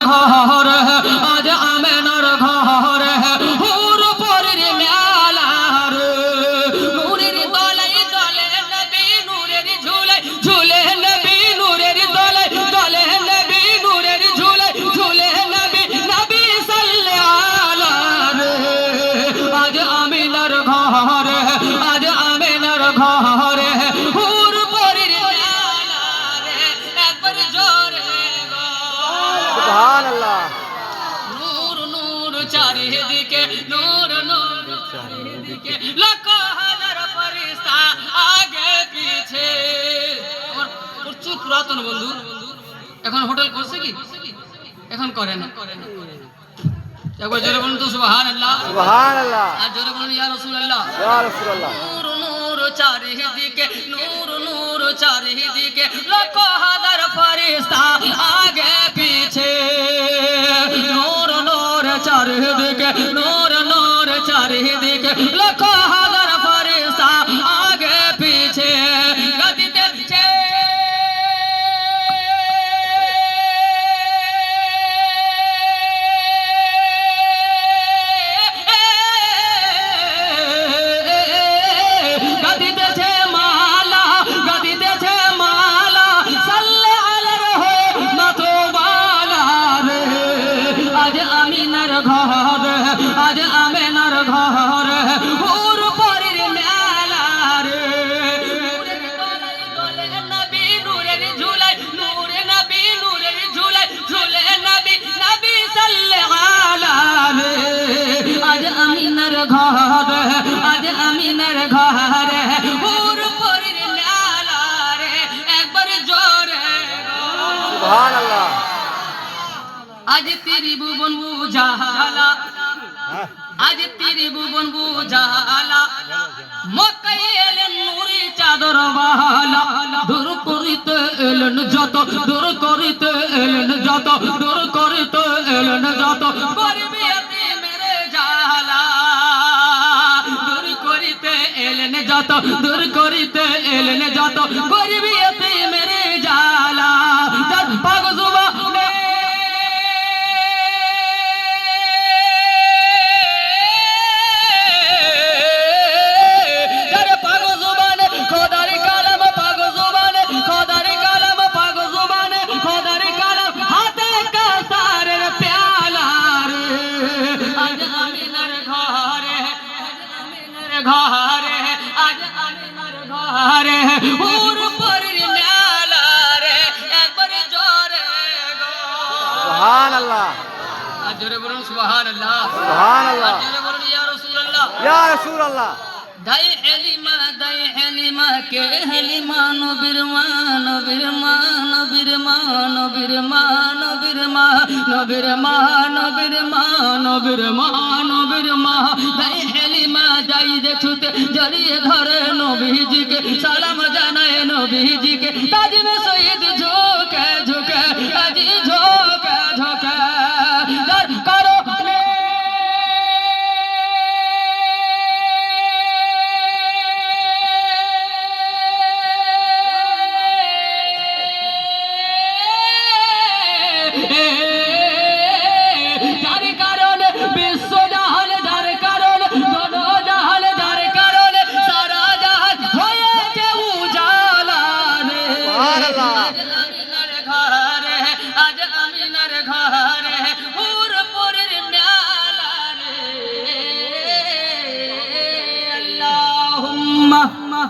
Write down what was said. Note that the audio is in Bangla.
ঘর আজ আমেনার ঘর হুর পরের মেলার নূরের দলাই দলে নবী নূরের ঝুলাই ঝুলে নবী নূরের দলাই দলে নবী নূরের ঝুলাই ঝুলে নবী নবী সাল্লাল্লাহু আলাইহি আজ আমেনার ঘর আজ আমেনার ঘর হুর পরের মেলার একবার জোরে সুবহানাল্লাহ। নূর নূর চারিদিকে নূর নূর চারিদিকে লাখ হাজার ফেরেশতা আগে পিছে। আমার প্রচুর পুরাতন বন্ধু এখন হোটেল করছে কি এখন করে না। একবার জোরে বলুন তো সুবহানাল্লাহ সুবহানাল্লাহ। আর জোরে বলুন ইয়া রাসূলুল্লাহ ইয়া রাসূলুল্লাহ। নূর নূর চারিদিকে নূর নূর চারিদিকে লাখ হাজার ফেরেশতা আগে পিছে নূর নূর চারিদিকে নূর নূর চারিদিকে লাখ হাজার ফেরেশতা আগে পিছে গতিতে গদিতেছে মালা গদিতেছে মালা সাল্লে আলার হয়ে মাতোবালা রে আজ আমিনার ঘর আজ আমেনার ঘর হুর পরের মেলা রে নূরের দলাই দলে নবী নূরের ঝুলাই নূরে নবী নূরের ঝুলাই ঝুলে নবী নবী সাল্লাল্লাহু আলাইহি আজ আমিনার ঘর আজ আমিনার ঘর হুর পরের মেলা রে একবার জোরে সুবহানাল্লাহ। আজ ত্রিভুবন বুঝালা আজ ত্রিভুবন বুঝালা মক্কায় এলেন নূরি চাদর বালা দূর করিতে এলেন যত দূর করিতে এলেন যত দূর করিতে এলেন যত গরিবি মেরে জালা দূর করিতে এলেন যত দূর করিতে এলেন যত গরিবি মেরে জালা পাগ জুবানে ঘরে আজ আমিনার ঘরে হুর পরের মেলা রে একবার জোরে গো সুবহানাল্লাহ। আর জোরে বলুন সুবহানাল্লাহ সুবহানাল্লাহ। আর জোরে বলুন ইয়া রাসূলুল্লাহ ইয়া রাসূলুল্লাহ। দাই হেলিমা কে হেলিমা নবীর মা নবীর মা নবীর মা নবীর মা নবীর মা নবীর মা নবীর মা নবীর মা নবীর মা দাই হেলিমা যাই দেখুতে জড়িয়ে ধরে নবীজিকে সালাম জানায় নবীজিকে তাজমে শহীদ ঝোকে ঝোকে আজি ঝোকে ঝোকে যার কারণে যার কারণে বিশ্ব জাহান যার কারণে দোনো জাহান যার কারণে সারা জাহান হয়েছে উজালা রে আজ আমিনার ঘরে আজ আমিনার ঘরে হুর পরের মেলা রে আল্লাহুম্মা